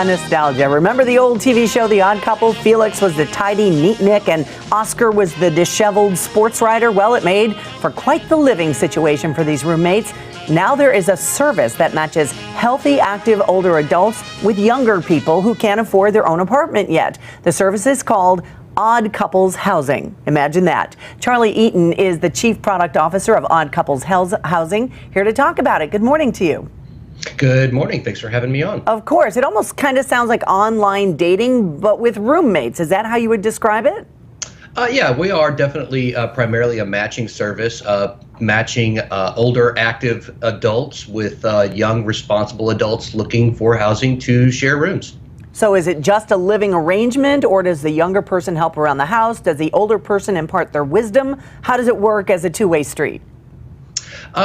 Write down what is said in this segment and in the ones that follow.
Nostalgia. Remember the old TV show, The Odd Couple? Felix was the tidy neatnik and Oscar was the disheveled sports writer. Well, it made for quite the living situation for these roommates. Now there is a service that matches healthy, active older adults with younger people who can't afford their own apartment yet. The service is called Odd Couples Housing. Imagine that. Charlie Eaton is the Chief Product Officer of Odd Couples Housing, here to talk about it. Good morning to you. Good morning. Thanks for having me on. Of course. It almost kind of sounds like online dating, but with roommates. Is that how you would describe it? Yeah, we are definitely primarily a matching service, matching older active adults with young responsible adults looking for housing to share rooms. So is it just a living arrangement, or does the younger person help around the house? Does the older person impart their wisdom? How does it work as a two-way street?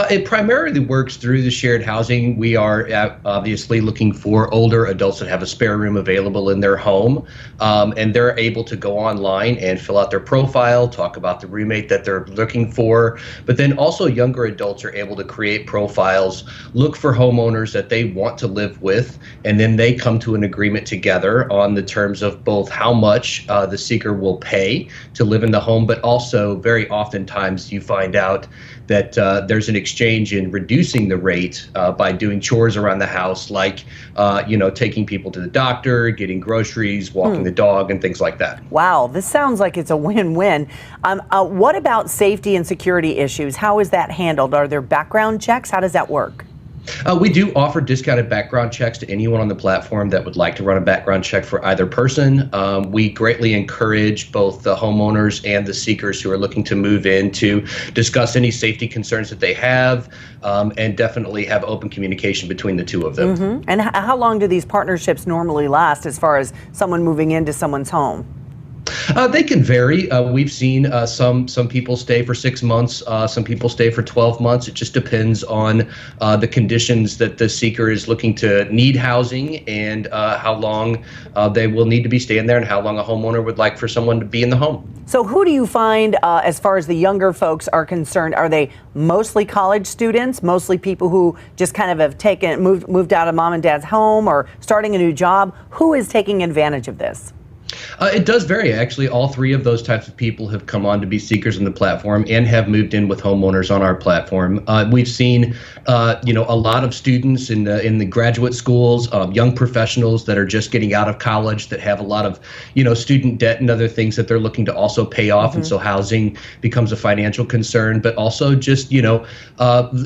It primarily works through the shared housing. We are obviously looking for older adults that have a spare room available in their home, and they're able to go online and fill out their profile, talk about the roommate that they're looking for. But then also younger adults are able to create profiles, look for homeowners that they want to live with, and then they come to an agreement together on the terms of both how much the seeker will pay to live in the home, but also very oftentimes you find out that there's an exchange in reducing the rate by doing chores around the house, like taking people to the doctor, getting groceries, walking the dog, and things like that. Wow, this sounds like it's a win-win. What about safety and security issues? How is that handled? Are there background checks? How does that work? We do offer discounted background checks to anyone on the platform that would like to run a background check for either person. We greatly encourage both the homeowners and the seekers who are looking to move in to discuss any safety concerns that they have, and definitely have open communication between the two of them. Mm-hmm. And how long do these partnerships normally last as far as someone moving into someone's home? They can vary. We've seen some people stay for 6 months, some people stay for 12 months. It just depends on the conditions that the seeker is looking to need housing, and how long they will need to be staying there, and how long a homeowner would like for someone to be in the home. So who do you find as far as the younger folks are concerned? Are they mostly college students, mostly people who just kind of have moved out of mom and dad's home or starting a new job? Who is taking advantage of this? It does vary. Actually, all three of those types of people have come on to be seekers on the platform and have moved in with homeowners on our platform. We've seen, a lot of students in the graduate schools, young professionals that are just getting out of college that have a lot of, student debt and other things that they're looking to also pay off, mm-hmm. and so housing becomes a financial concern. But also just,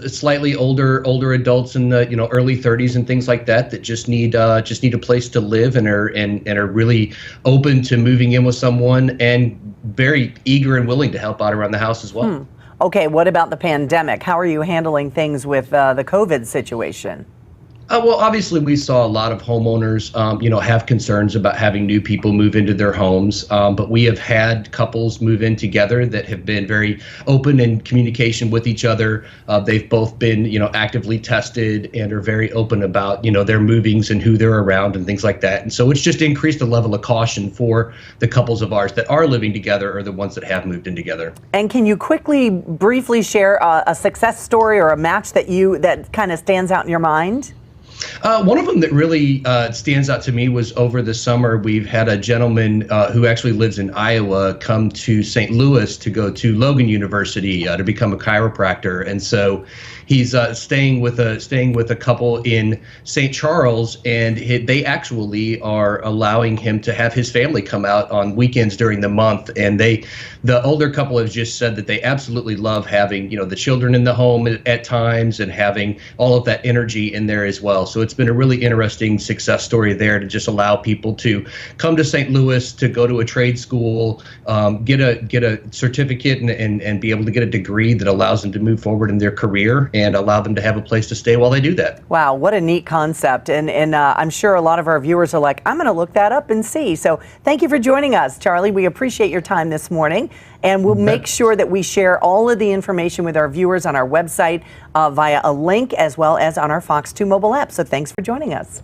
slightly older adults in the early 30s and things like that just need a place to live and are really open to moving in with someone and very eager and willing to help out around the house as well. Okay, what about the pandemic? How are you handling things with the COVID situation? Well, obviously, we saw a lot of homeowners, have concerns about having new people move into their homes. But we have had couples move in together that have been very open in communication with each other. They've both been, actively tested and are very open about, their movings and who they're around and things like that. And so it's just increased the level of caution for the couples of ours that are living together or the ones that have moved in together. And can you briefly share a success story or a match that kind of stands out in your mind? One of them that really stands out to me was over the summer. We've had a gentleman who actually lives in Iowa come to St. Louis to go to Logan University to become a chiropractor, and so he's staying with a couple in St. Charles, and they actually are allowing him to have his family come out on weekends during the month. And the older couple has just said that they absolutely love having the children in the home at times and having all of that energy in there as well. So it's been a really interesting success story there to just allow people to come to St. Louis to go to a trade school, get a certificate and be able to get a degree that allows them to move forward in their career and allow them to have a place to stay while they do that. Wow, what a neat concept. And I'm sure a lot of our viewers are like, I'm going to look that up and see. So thank you for joining us, Charlie. We appreciate your time this morning. And we'll make sure that we share all of the information with our viewers on our website via a link, as well as on our Fox 2 mobile app. So thanks for joining us.